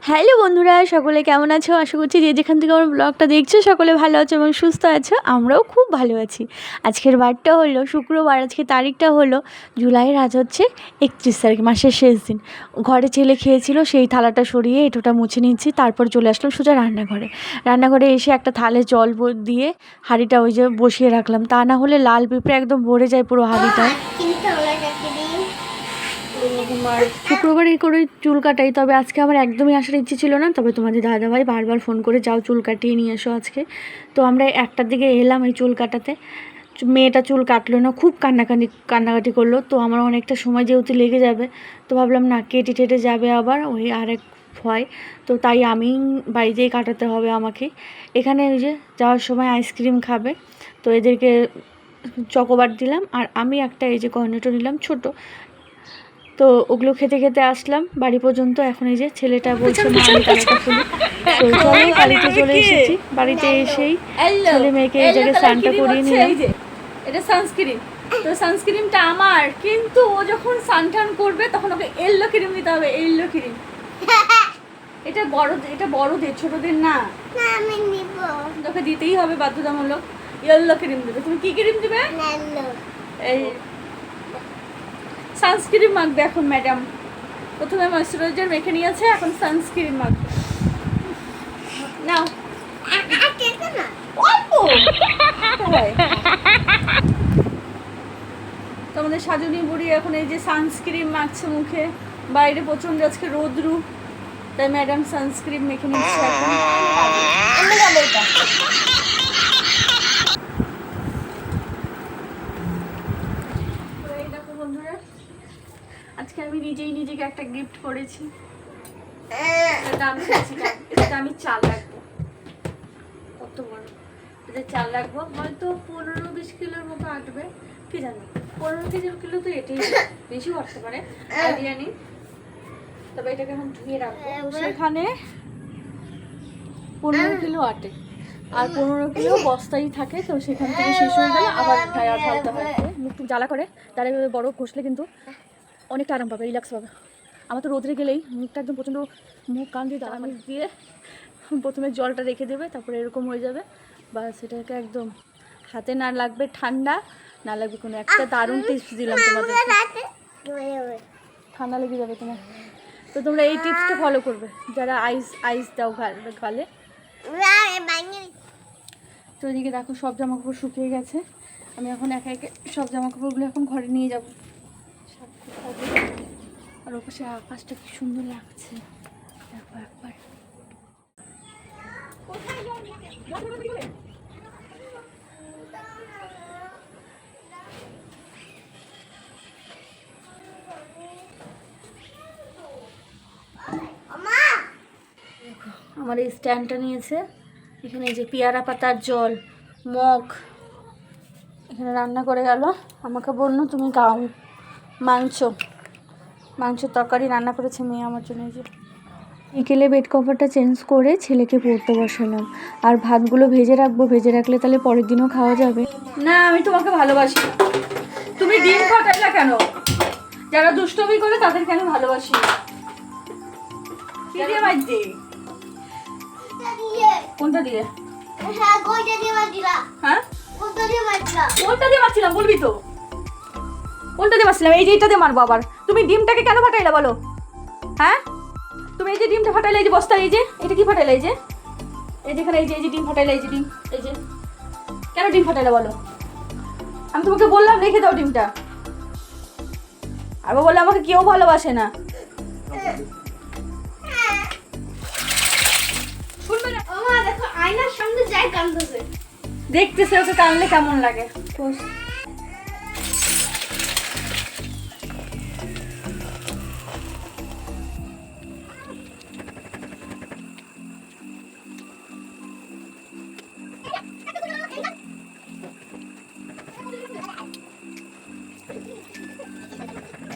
Hello বন্ধুরা, সকলে কেমন আছো? আশা করছি যে যেখান থেকে আমার ব্লগটা দেখছো সকলে ভালো আছো এবং সুস্থ আছো। আমরাও খুব ভালো আছি। আজকের বারটা হলো শুক্রবার, আজকে তারিখটা হলো জুলাইয়ের, আজ হচ্ছে 31 তারিখ, মাসের শেষ দিন। ঘরে ছেলে খেয়েছিল, সেই থালাটা সরিয়ে এঁটোটা মুছে নিচ্ছি, তারপর চলে আসলাম সোজা রান্নাঘরে এসে একটা থালে জল দিয়ে হাঁড়িটা ওই যে বসিয়ে রাখলাম, তা না হলে লাল পিঁপড়ে একদম ভরে যায় পুরো হাঁড়িটায়। তোমার শুক্রবারে করে চুল কাটাই, তবে আজকে আমার একদমই আসার ইচ্ছে ছিল না, তবে তোমাদের দাদাভাই বারবার ফোন করে যাও চুল কাটিয়ে নিয়ে এসো আজকে। তো আমরা 1টার দিকে এলাম এই চুল কাটাতে। মেয়েটা চুল কাটলো না, খুব কান্নাকাটি করলো। তো আমার অনেকটা সময় যেহেতু লেগে যাবে, তো ভাবলাম না কেটে যাবে আবার ওই আরেক ভয়, তো তাই আমি বাড়িতেই কাটাতে হবে আমাকে। এখানে ওই যে যাওয়ার সময় আইসক্রিম খাবে, তো এদেরকে চকোবার দিলাম, আর আমি একটা এই যে কর্নেটো নিলাম ছোট। তো ওগুলো খেতে খেতে আসলাম বাড়ি পর্যন্ত। এখন এই যে ছেলেটা বলছে মা আমি তালাটা খুলি। তো চলো বাড়িতে চলে এসেছি। বাড়িতে এসেই ছেলে মেয়েকে এই জায়গায় স্নানটা করিয়ে নিলাম। এটা সানস্ক্রিন, তো সানস্ক্রিনটা আমার, কিন্তু ও যখন সানটান করবে তখন ওকে এল্লো ক্রিম দিতে হবে, এল্লো ক্রিম। এটা বড়দের, ছোটদের না। আমি নিব, তোকে দিতেই হবে বাধ্যতামূলক। ইয়েলো ক্রিম দেবে। তুমি কি ক্রিম দিবে? এই সানস্ক্রিন মাখবে এখন ম্যাডাম। প্রথমে ময়শ্চারাইজার মেখে নিয়েছে, এখন সানস্ক্রিন মাখবে। নাও অল্প তোমাদের সাজনী বুড়ি এখন এই যে সানস্ক্রিন মাখছে মুখে। বাইরে প্রচন্ড আজকে রোদ্রু, তাই ম্যাডাম সানস্ক্রিন মেখে নিচ্ছে এখন। আমি যাবো এটা। দেখো বন্ধুরা, আজকে আমি নিজেই নিজেকে একটা গিফট করেছি। এটা আমি চাল রাখবো, কত বড় এটা চাল রাখবো, হয়তো 15-20 কিলোর মতো আটবে, কি জানো 15 কিলো তো এটাই, বেশিও আসতে পারে, আইডিয়া নেই। তবে এটাকে এখন ধুয়ে রাখবো। সেখানে 15 কিলো আটে, আর 15 কিলো বস্তাই থাকে, তো সেখান থেকে শেষ হয়ে গেলে আবার ঢালতে হয়। মুখ টুক জ্বালা করে, তার বড় ঘষলে কিন্তু অনেকটা আরাম পাবে, রিল্যাক্স পাবে। আমার তো রোদরে গেলেই মুখটা একদম প্রচণ্ড, মুখ কান দিয়ে জ্বালা দিয়ে প্রথমে জলটা রেখে দেবে, তারপরে এরকম হয়ে যাবে। বা সেটাকে একদম হাতে না লাগবে ঠান্ডা, না লাগবে কোনো একটা দারুণ টিপস দিলাম তোমাদের, ঠান্ডা লেগে যাবে তোমার। তো তোমরা এই টিপসটা ফলো করবে যারা আইস দাও গালে। তো এদিকে দেখো সব জামা কাপড় শুকিয়ে গেছে। আমি এখন একে একে সব জামা কাপড়গুলো এখন ঘরে নিয়ে যাবো। আর ওপাশে আকাশটা কি সুন্দর লাগছে দেখো একবার। আমার এই স্ট্যান্ডটা নিয়েছে, এখানে এই যে পেয়ারা পাতার জল, মগ, এখানে রান্না করে গেল। আমাকে বললো তুমি গাও মাংসের তরকারি রান্না করেছে মেয়ে আমার জন্য। এই যে বিকেলে বেড কভারটা চেঞ্জ করে ছেলেকে পড়তে বসালাম, আর ভাতগুলো ভেজে রাখলে তাহলে পরের দিনও খাওয়া যাবে। না, আমি তোমাকে ভালোবাসি। তুমি ডিম ফাটাইলা কেন? যারা দুষ্টমি করে তাদেরকে আমি ভালোবাসি। কি দিয়ে মারছি? কোনটা দিয়ে? হ্যাঁ কোনটা দিয়ে মারছিলা? হ্যাঁ কোনটা দিয়ে মারছিলা? কোনটা দিয়ে মারছিলাম বলবি তো? কোনটা দিয়ে মারছিলাম? এই যে এইটা দিয়ে মারবো আবার। তুমি ডিমটাকে কেন ফাটাইলা বলো? হ্যাঁ, তুমি এই যে ডিমটা ফাটাইলা, এই যে বস্তা, এই যে এটা কি ফাটাইলা? এই যে যেখানে এই যে ডিম ফাটাইলা, এই যে ডিম, এই যে কেন ডিম ফাটাইলা বলো? আমি তোমাকে বললাম রেখে দাও ডিমটা, আবার বলে আমাকে কেউ ভালোবাসে না। শুনবে না? ওমা দেখো আয়নার সামনে যাই কাঁদতেছে। দেখতেছে ওকে কানলে কেমন লাগে।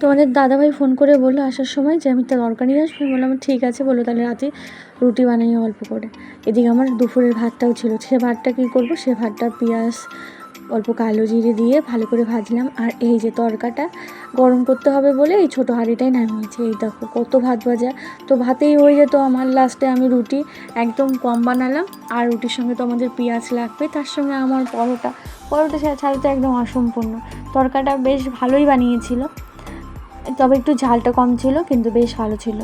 তোমাদের দাদাভাই ফোন করে বললো আসার সময় যে আমি তরকারি নিয়ে আসবো। বললাম ঠিক আছে, বললো তাহলে রাতে রুটি বানাই অল্প করে। এদিকে আমার দুপুরের ভাতটাও ছিল, সে ভাতটা কী করবো, সে ভাতটা পেঁয়াজ অল্প কালো জিরে দিয়ে ভালো করে ভাজলাম। আর এই যে তরকাটা গরম করতে হবে বলে এই ছোটো হাঁড়িটাই নামিয়েছি। এই দেখো কত ভাত ভাজা, তো ভাতেই হয়ে যেত আমার। লাস্টে আমি রুটি একদম কম বানালাম, আর রুটির সঙ্গে তো আমাদের পেঁয়াজ লাগবে, তার সঙ্গে আমার পরোটা ছাড়া তো একদম অসম্পূর্ণ। তরকাটা বেশ ভালোই বানিয়েছিল, তবে একটু ঝালটা কম ছিল, কিন্তু বেশ ভালো ছিল।